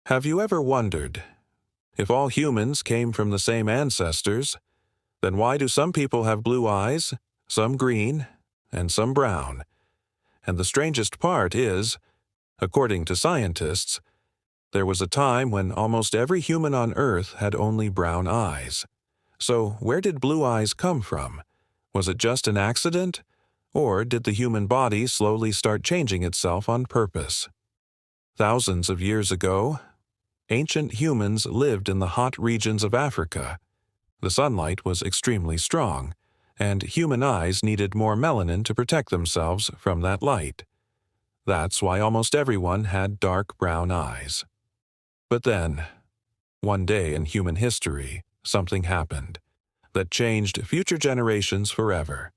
Have you ever wondered, if all humans came from the same ancestors, then why do some people have blue eyes, some green, and some brown? And the strangest part is, according to scientists, there was a time when almost every human on Earth had only brown eyes. So where did blue eyes come from? Was it just an accident? Or did the human body slowly start changing itself on purpose? Thousands of years ago, ancient humans lived in the hot regions of Africa. The sunlight was extremely strong, and human eyes needed more melanin to protect themselves from that light. That's why almost everyone had dark brown eyes. But then, one day in human history, something happened that changed future generations forever.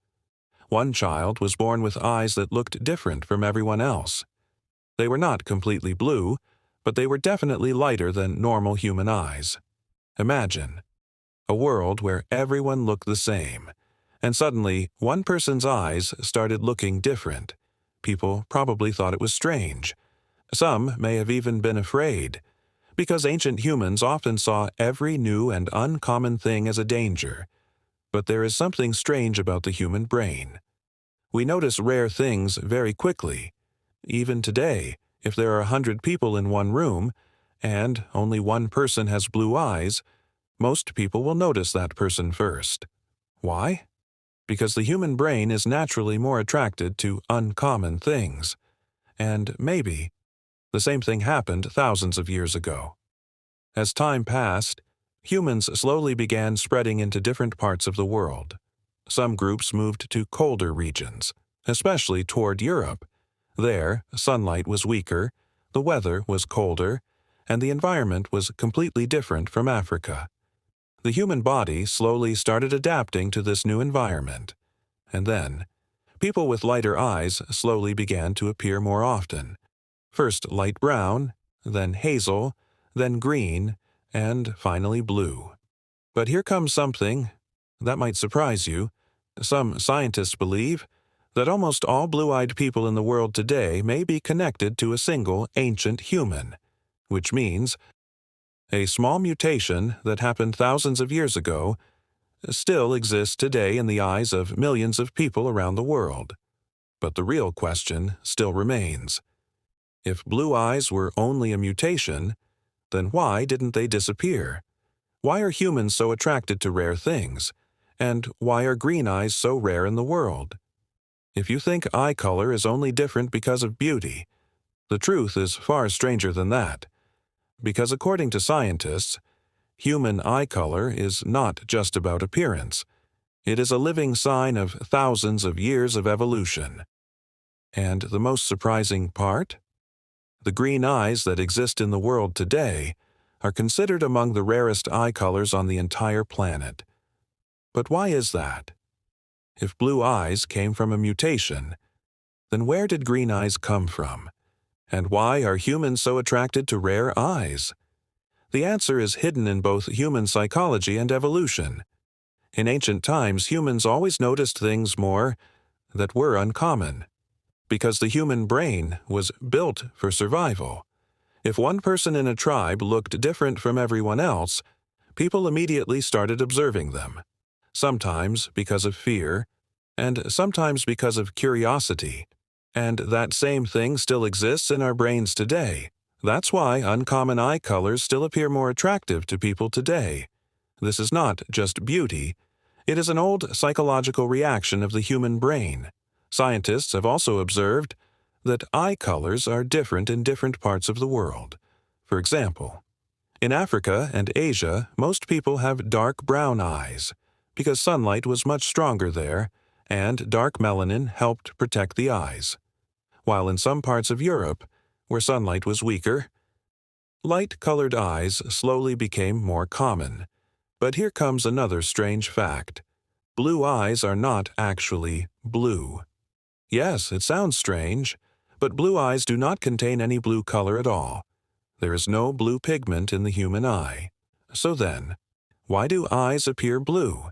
One child was born with eyes that looked different from everyone else. They were not completely blue, but they were definitely lighter than normal human eyes. Imagine a world where everyone looked the same, and suddenly one person's eyes started looking different. People probably thought it was strange. Some may have even been afraid, because ancient humans often saw every new and uncommon thing as a danger. But there is something strange about the human brain. We notice rare things very quickly. Even today, if there are 100 people in one room, and only one person has blue eyes, most people will notice that person first. Why? Because the human brain is naturally more attracted to uncommon things. And maybe the same thing happened thousands of years ago. As time passed, humans slowly began spreading into different parts of the world. Some groups moved to colder regions, especially toward Europe. There, sunlight was weaker, the weather was colder, and the environment was completely different from Africa. The human body slowly started adapting to this new environment. And then, people with lighter eyes slowly began to appear more often. First light brown, then hazel, then green, and finally blue. But here comes something that might surprise you. Some scientists believe that almost all blue-eyed people in the world today may be connected to a single ancient human, which means a small mutation that happened thousands of years ago still exists today in the eyes of millions of people around the world. But the real question still remains. If blue eyes were only a mutation, then why didn't they disappear? Why are humans so attracted to rare things? And why are green eyes so rare in the world? If you think eye color is only different because of beauty, the truth is far stranger than that. Because according to scientists, human eye color is not just about appearance. It is a living sign of thousands of years of evolution. And the most surprising part? The green eyes that exist in the world today are considered among the rarest eye colors on the entire planet. But why is that? If blue eyes came from a mutation, then where did green eyes come from? And why are humans so attracted to rare eyes? The answer is hidden in both human psychology and evolution. In ancient times, humans always noticed things more that were uncommon, because the human brain was built for survival. If one person in a tribe looked different from everyone else, people immediately started observing them, sometimes because of fear, and sometimes because of curiosity. And that same thing still exists in our brains today. That's why uncommon eye colors still appear more attractive to people today. This is not just beauty. It is an old psychological reaction of the human brain. Scientists have also observed that eye colors are different in different parts of the world. For example, in Africa and Asia, most people have dark brown eyes because sunlight was much stronger there, and dark melanin helped protect the eyes. While in some parts of Europe, where sunlight was weaker, light-colored eyes slowly became more common. But here comes another strange fact. Blue eyes are not actually blue. Yes, it sounds strange, but blue eyes do not contain any blue color at all. There is no blue pigment in the human eye. So then, why do eyes appear blue?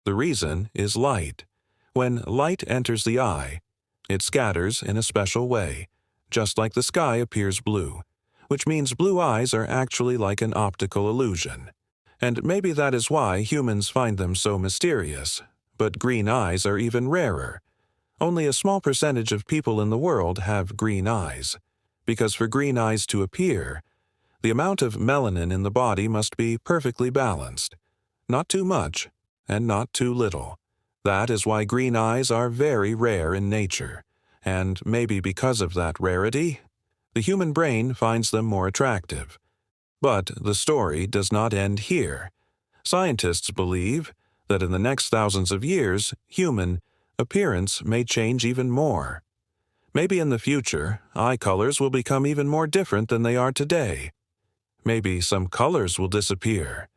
The reason is light. When light enters the eye, it scatters in a special way, just like the sky appears blue. which means blue eyes are actually like an optical illusion. And maybe that is why humans find them so mysterious. But green eyes are even rarer. Only a small percentage of people in the world have green eyes. Because for green eyes to appear, the amount of melanin in the body must be perfectly balanced. Not too much, and not too little. That is why green eyes are very rare in nature. And maybe because of that rarity, the human brain finds them more attractive. But the story does not end here. Scientists believe that in the next thousands of years, human appearance may change even more. Maybe in the future, eye colors will become even more different than they are today. Maybe some colors will disappear,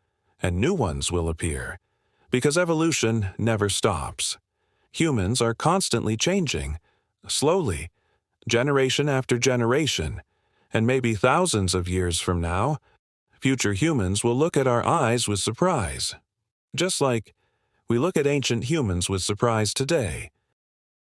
and new ones will appear, because evolution never stops. Humans are constantly changing, slowly, generation after generation, and maybe thousands of years from now, future humans will look at our eyes with surprise, just like we look at ancient humans with surprise today.